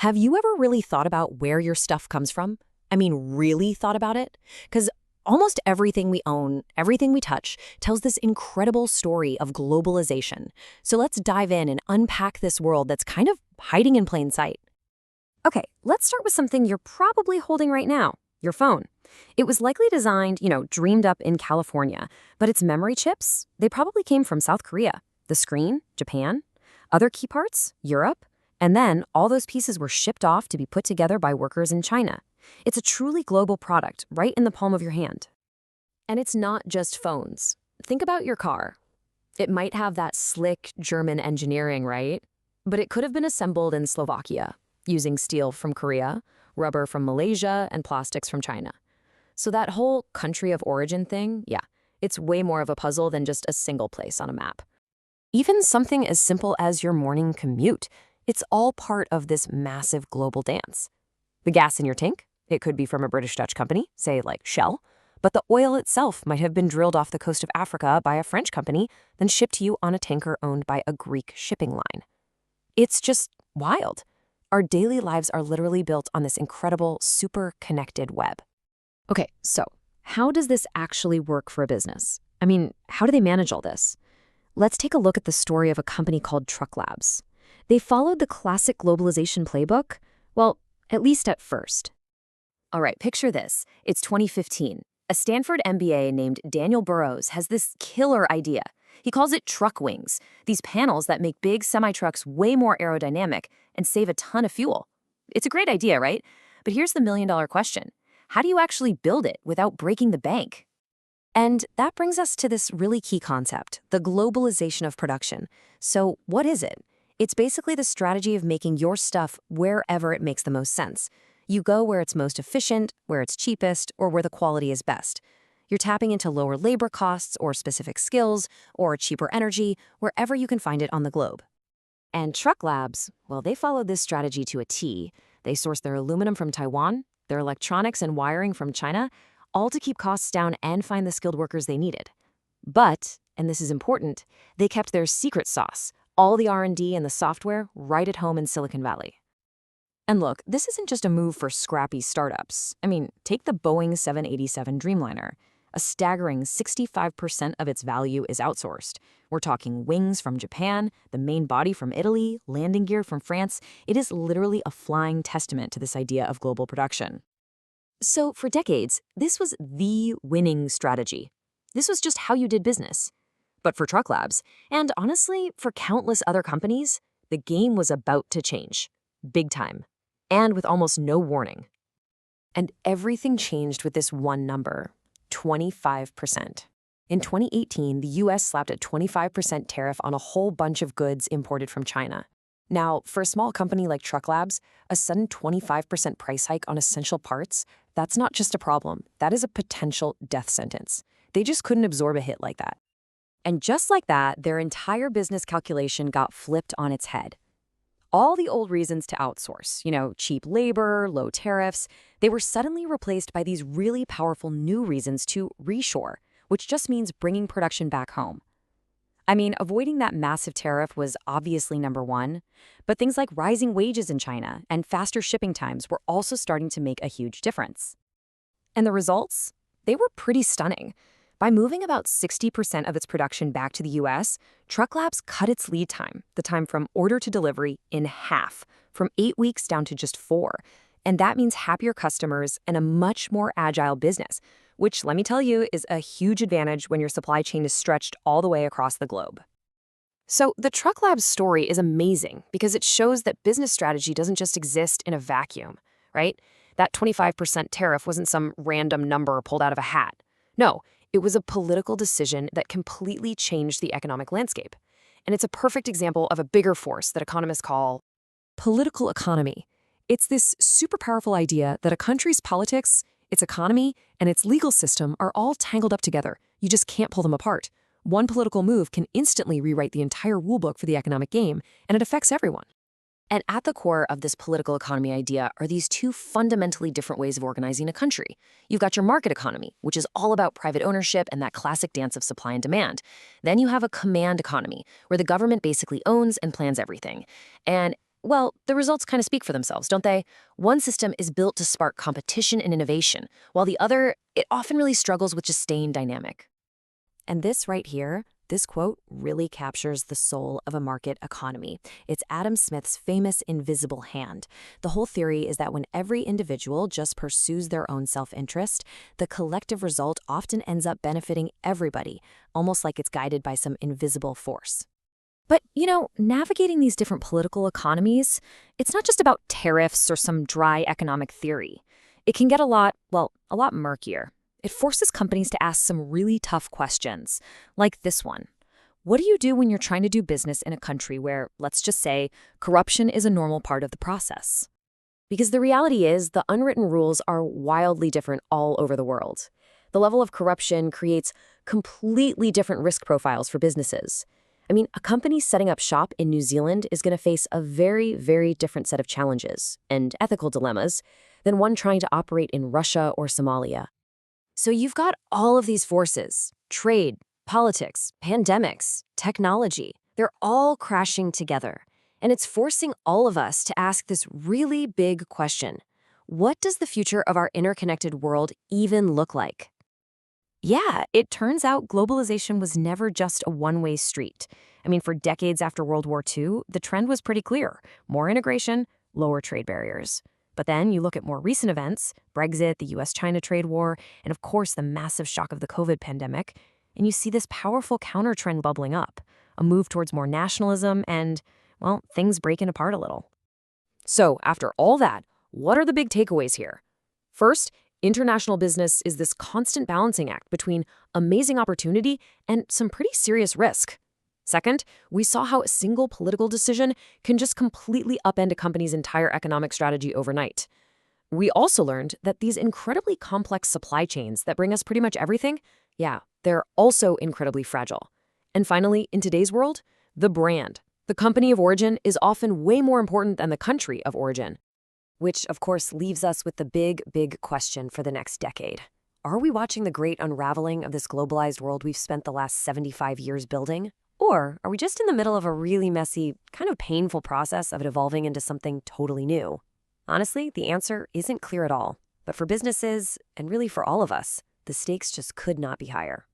Have you ever really thought about where your stuff comes from? I mean, really thought about it? Because almost everything we own, everything we touch, tells this incredible story of globalization. So let's dive in and unpack this world that's kind of hiding in plain sight. Okay, let's start with something you're probably holding right now, your phone. It was likely designed, dreamed up in California, but its memory chips, they probably came from South Korea. The screen, Japan. Other key parts, Europe. And then all those pieces were shipped off to be put together by workers in China. It's a truly global product, right in the palm of your hand. And it's not just phones. Think about your car. It might have that slick German engineering, right? But it could have been assembled in Slovakia, using steel from Korea, rubber from Malaysia, and plastics from China. So that whole country of origin thing, yeah, it's way more of a puzzle than just a single place on a map. Even something as simple as your morning commute, it's all part of this massive global dance. The gas in your tank, it could be from a British-Dutch company, say like Shell, but the oil itself might have been drilled off the coast of Africa by a French company, then shipped to you on a tanker owned by a Greek shipping line. It's just wild. Our daily lives are literally built on this incredible, super connected web. Okay, so how does this actually work for a business? I mean, how do they manage all this? Let's take a look at the story of a company called Truck Labs. They followed the classic globalization playbook, well, at least at first. All right, picture this. It's 2015. A Stanford MBA named Daniel Burrows has this killer idea. He calls it truck wings, these panels that make big semi-trucks way more aerodynamic and save a ton of fuel. It's a great idea, right? But here's the million-dollar question. How do you actually build it without breaking the bank? And that brings us to this really key concept, the globalization of production. So what is it? It's basically the strategy of making your stuff wherever it makes the most sense. You go where it's most efficient, where it's cheapest, or where the quality is best. You're tapping into lower labor costs or specific skills or cheaper energy wherever you can find it on the globe. And Truck Labs, well, they followed this strategy to a T. They sourced their aluminum from Taiwan, their electronics and wiring from China, all to keep costs down and find the skilled workers they needed. But, and this is important, they kept their secret sauce, all the R&D and the software, right at home in Silicon Valley. And look, this isn't just a move for scrappy startups. I mean, take the Boeing 787 Dreamliner. A staggering 65% of its value is outsourced. We're talking wings from Japan, the main body from Italy, landing gear from France. It is literally a flying testament to this idea of global production. So for decades, this was the winning strategy. This was just how you did business. But for Truck Labs, and honestly, for countless other companies, the game was about to change. Big time. And with almost no warning. And everything changed with this one number, 25%. In 2018, the US slapped a 25% tariff on a whole bunch of goods imported from China. Now, for a small company like Truck Labs, a sudden 25% price hike on essential parts, that's not just a problem. That is a potential death sentence. They just couldn't absorb a hit like that. And just like that, their entire business calculation got flipped on its head. All the old reasons to outsource, cheap labor, low tariffs, they were suddenly replaced by these really powerful new reasons to reshore, which just means bringing production back home. I mean, avoiding that massive tariff was obviously number one, but things like rising wages in China and faster shipping times were also starting to make a huge difference. And the results? They were pretty stunning. By moving about 60% of its production back to the US, Truck Labs cut its lead time, the time from order to delivery, in half, from 8 weeks down to just 4. And that means happier customers and a much more agile business, which, let me tell you, is a huge advantage when your supply chain is stretched all the way across the globe. So the Truck Labs story is amazing because it shows that business strategy doesn't just exist in a vacuum, right? That 25% tariff wasn't some random number pulled out of a hat. No, it was a political decision that completely changed the economic landscape. And it's a perfect example of a bigger force that economists call political economy. It's this super powerful idea that a country's politics, its economy, and its legal system are all tangled up together. You just can't pull them apart. One political move can instantly rewrite the entire rulebook for the economic game, and it affects everyone. And at the core of this political economy idea are these two fundamentally different ways of organizing a country. You've got your market economy, which is all about private ownership and that classic dance of supply and demand. Then you have a command economy, where the government basically owns and plans everything. And Well, the results kind of speak for themselves, don't they? One system is built to spark competition and innovation, while the other, it often really struggles with just staying dynamic. And this right here, this quote really captures the soul of a market economy. It's Adam Smith's famous invisible hand. The whole theory is that when every individual just pursues their own self-interest, the collective result often ends up benefiting everybody, almost like it's guided by some invisible force. But, navigating these different political economies, it's not just about tariffs or some dry economic theory. It can get a lot murkier. It forces companies to ask some really tough questions, like this one. What do you do when you're trying to do business in a country where, let's just say, corruption is a normal part of the process? Because the reality is, the unwritten rules are wildly different all over the world. The level of corruption creates completely different risk profiles for businesses. I mean, a company setting up shop in New Zealand is going to face a very, very different set of challenges and ethical dilemmas than one trying to operate in Russia or Somalia. So you've got all of these forces, trade, politics, pandemics, technology. They're all crashing together. And it's forcing all of us to ask this really big question. What does the future of our interconnected world even look like? Yeah, it turns out globalization was never just a one-way street. I mean, for decades after World War II, the trend was pretty clear. More integration, lower trade barriers. But then you look at more recent events, Brexit, the US-China trade war, and of course the massive shock of the COVID pandemic, and you see this powerful counter-trend bubbling up, a move towards more nationalism and, well, things breaking apart a little. So after all that, what are the big takeaways here? First, international business is this constant balancing act between amazing opportunity and some pretty serious risk. Second, we saw how a single political decision can just completely upend a company's entire economic strategy overnight. We also learned that these incredibly complex supply chains that bring us pretty much everything, yeah, they're also incredibly fragile. And finally, in today's world, the brand, the company of origin, is often way more important than the country of origin. Which, of course, leaves us with the big, big question for the next decade. Are we watching the great unraveling of this globalized world we've spent the last 75 years building? Or are we just in the middle of a really messy, kind of painful process of it evolving into something totally new? Honestly, the answer isn't clear at all. But for businesses, and really for all of us, the stakes just could not be higher.